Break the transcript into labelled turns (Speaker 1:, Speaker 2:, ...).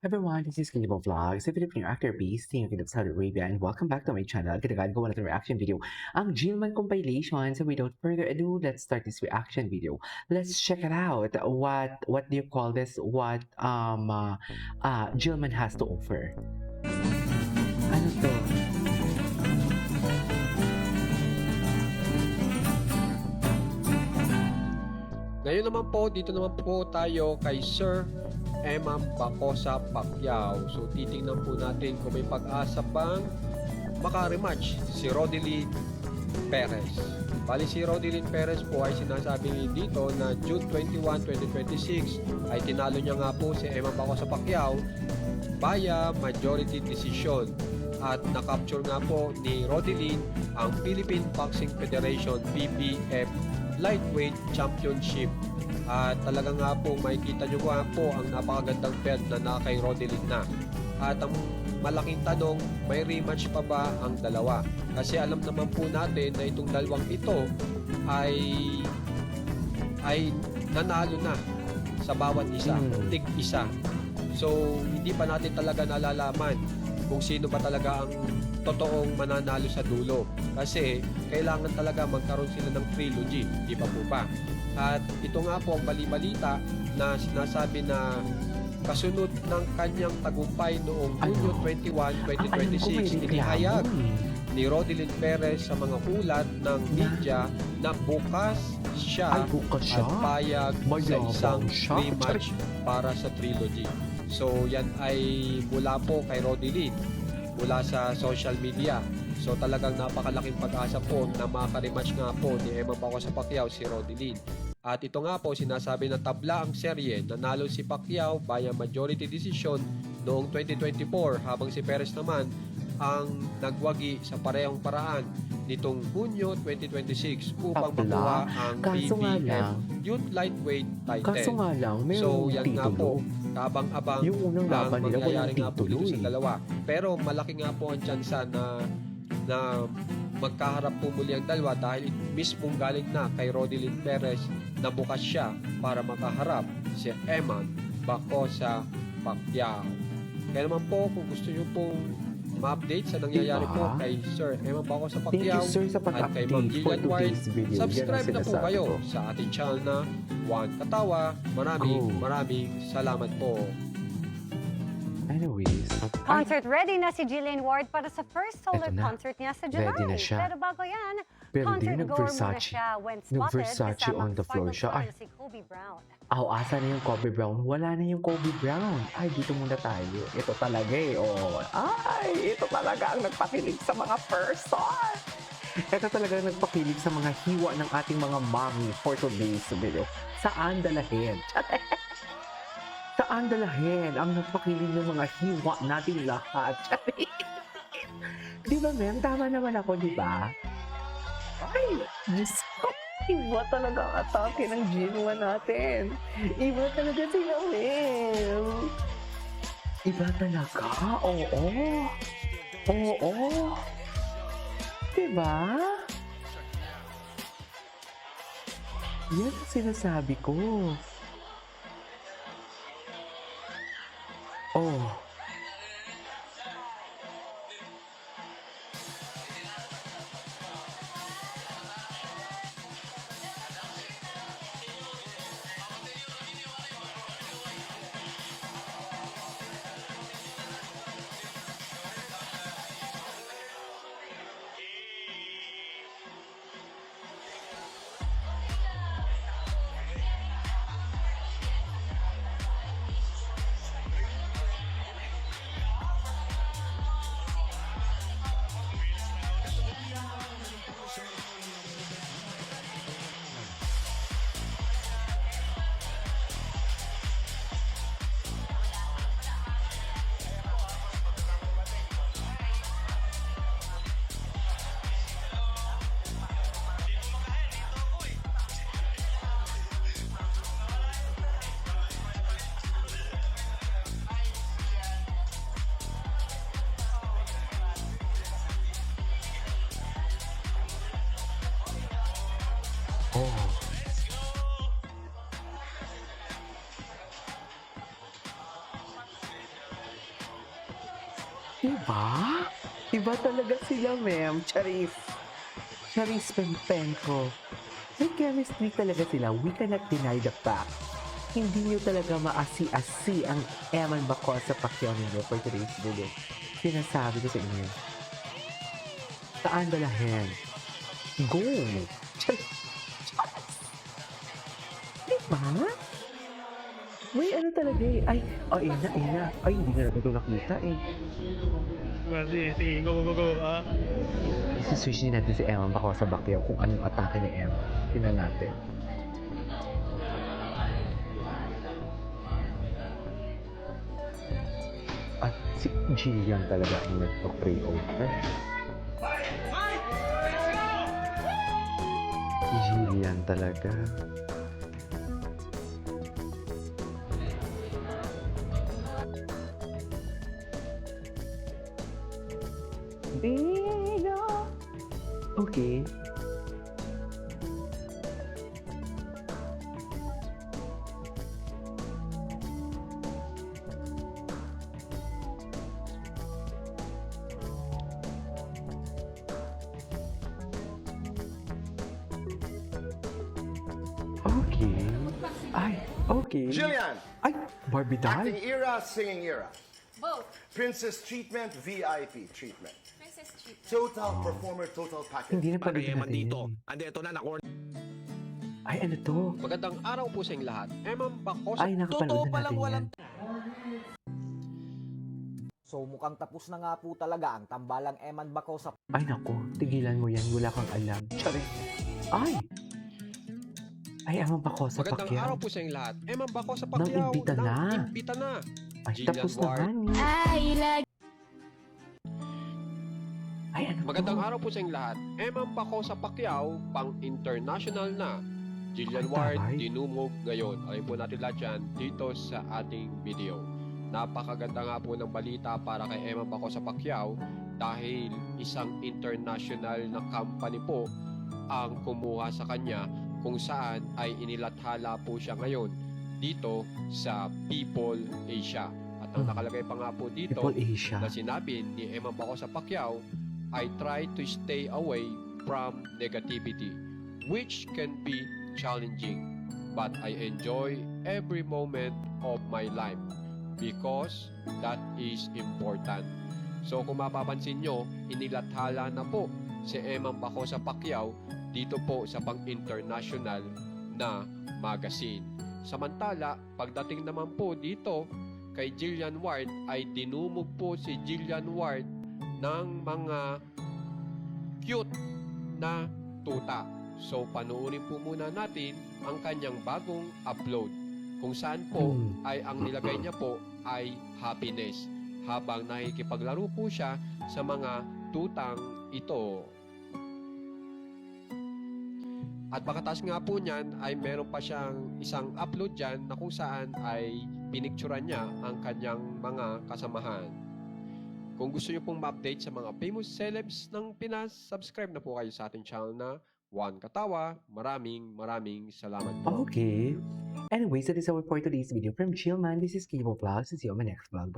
Speaker 1: Everyone, this is Kinibo Vlogs, a Filipino actor based in Saudi Arabia, and welcome back to my channel. Ginagawa natin reaction video, ang Jillman compilation. So without further ado, let's start this reaction video. Let's check it out. What do you call this? What Jillman has to offer. Ano to?
Speaker 2: Ngayon naman po, dito naman po tayo kay Sir Emam Bacosa Pacquiao. So titingnan po natin kung may pag-asa pang makarematch si Rodelyn Perez. Bali si Rodelyn Perez po ay sinasabi dito na June 21, 2026 ay tinalo niya nga po si Emam Bacosa Pacquiao via majority decision. At nakapture nga po ni Rodelyn ang Philippine Boxing Federation PBF Lightweight Championship. At talaga nga po makikita nyo nga po ang napakagandang belt na naka kay Rodelyn na. At ang malaking tanong, may rematch pa ba ang dalawa? Kasi alam naman po natin na itong dalawang ito ay nanalo na sa bawat isa, tig isa. So hindi pa natin talaga nalalaman kung sino ba talaga ang totoong mananalo sa dulo. Kasi kailangan talaga magkaroon sila ng trilogy, di ba po ba? At ito nga po ang bali-balita na sinasabi na kasunod ng kanyang tagumpay noong Hunyo 21, 2026, inihayag ni Rodelyn Perez sa mga ulat ng media na bukas siya at payag sa isang rematch para sa trilogy. So yan ay mula po kay Rodelyn, mula sa social media. So talagang napakalaking pag-asa po na makarematch nga po ni Emam Bacosa Pacquiao si Rodelyn. At ito nga po sinasabi na tabla ang serye, nanalo si Pacquiao via majority decision noong 2024 habang si Perez naman ang nagwagi sa parehong paraan nitong Hunyo 2026 upang makuha ang PBF Youth Lightweight title.
Speaker 1: Kaso nga lang,
Speaker 2: so yan nga po, kabang-abang
Speaker 1: yung unang laban nila
Speaker 2: mangyayari nga po dito sa dalawa. Pero malaki nga po ang tsansa na magkaharap po muli ang dalawa dahil mismong galing na kay Rodelyn Perez na bukas siya para makaharap si Emam Bacosa Pacquiao. Kaya naman po kung gusto nyo pong ma-update sa nangyayari po kay Sir Emam Bacosa Pacquiao at kay Ma'am Jillian White, subscribe na po kayo sa ating channel na Juan Katawa. Maraming salamat po.
Speaker 1: Anyways.
Speaker 3: Concert ready na si Jillian Ward para sa first solo
Speaker 1: Eto na.
Speaker 3: concert niya sa July.
Speaker 1: Ready na siya.
Speaker 3: Pero bago yan,
Speaker 1: Pero
Speaker 3: concert
Speaker 1: di
Speaker 3: goer muna
Speaker 1: nag-Versace.
Speaker 3: siya when spotted
Speaker 1: Nag-Versace
Speaker 3: kasama
Speaker 1: on the floor siya. Ay.
Speaker 3: si Kobe Brown.
Speaker 1: Asa na yung Kobe Brown? Wala na yung Kobe Brown. Ay, dito muna tayo. Ito talaga eh. Oh. Ay, ito talaga ang nagpakilig sa mga person. Ito talaga ang nagpakilig sa mga hiwa ng ating mga mommy for today's video. Saan dalahin? Saan dalahin ang nagpakilig ng mga hiwa natin lahat? Di ba, ma'am? Tama naman ako, di ba? Ay, Diyos ko. Iba talaga ang atake ng G1 natin. Iba talaga sila, ma'am. Iba talaga? Oo. Oo. Diba? Yan ang sinasabi ko. Oh. Diba? Iba talaga sila, ma'am. Charis. Charis Pempenko. May chemistry talaga sila. We cannot deny the fact. Hindi nyo talaga maasi-asi ang Eman Bacol sa Pacquiao ninyo for today's video. Sinasabi ko sa inyo. Saan dalahin? Go! Charis! Diba? May ano talaga eh. Ay, ina. Ay, hindi na natin ito nakita eh.
Speaker 4: Sige, go, ah.
Speaker 1: Isi-switch din natin si Eman Bacol sa Pacquiao kung anong atake ni Eman. Tingnan natin. At si Jillian talaga ang nagpa-pray over. Jillian talaga. Bigo. Okay. Okay. Ay, okay.
Speaker 5: Jillian,
Speaker 1: Ay, Barbie doll?
Speaker 5: acting era, singing era.
Speaker 6: Both.
Speaker 5: Princess treatment, VIP treatment.
Speaker 6: Princess treatment.
Speaker 5: Total performer, total package.
Speaker 1: Hindi na pala natin
Speaker 4: dito.
Speaker 1: yun.
Speaker 4: Andito na, nakorn.
Speaker 1: Ay, ano to?
Speaker 2: Magandang araw po sa inyong lahat. Eman Bacol sa
Speaker 1: Ay, nakapanood na natin yan.
Speaker 7: So mukhang tapos na nga po talaga ang tambalang Eman Bacol sa
Speaker 1: Ay, naku. Tigilan mo yan. Wala kang alam. Sorry. Ay! Ay, Eman Bacol sa
Speaker 2: Magandang
Speaker 1: Pacquiao.
Speaker 2: araw po sa inyong lahat. Eman Bacol sa Pacquiao.
Speaker 1: Nang-imbita na.
Speaker 2: Nang-imbita na.
Speaker 1: Ay,
Speaker 2: Jillian
Speaker 1: tapos
Speaker 2: Ward.
Speaker 1: naman. Ay, ano
Speaker 2: Magandang
Speaker 1: to?
Speaker 2: araw po sa inyong lahat. Eman Bacol sa Pacquiao, pang-international na. Jillian
Speaker 1: Ay,
Speaker 2: Ward,
Speaker 1: tabay.
Speaker 2: dinumog ngayon. Alam po natin lahat yan dito sa ating video. Napakaganda nga po ng balita para kay Eman Bacol sa Pacquiao dahil isang international na company po ang kumuha sa kanya kung saan ay inilathala po siya ngayon dito sa People Asia. At ang nakalagay pa nga po dito
Speaker 1: People Asia.
Speaker 2: na sinabi ni Eman Bacol sa Pacquiao, I try to stay away from negativity, which can be challenging, but I enjoy every moment of my life because that is important. So kung mapapansin nyo, inilathala na po si Eman Bacol sa Pacquiao dito po sa pang-international na magazine. Samantala, pagdating naman po dito kay Jillian Ward ay dinumog po si Jillian Ward ng mga cute na tuta. So panoorin po muna natin ang kanyang bagong upload kung saan po ay ang nilagay niya po ay happiness habang nakikipaglaro po siya sa mga tutang ito. At pagkatapos nga po niyan ay meron pa siyang isang upload dyan na kung saan ay pinicturan niya ang kanyang mga kasamahan. Kung gusto niyo pong ma-update sa mga famous celebs ng Pinas, subscribe na po kayo sa ating channel na Juan Katawa. Maraming salamat po.
Speaker 1: Okay. Anyways, that is our for today's video from Chillman. This is Kibo Vlogs. See you on my next vlog. Bye.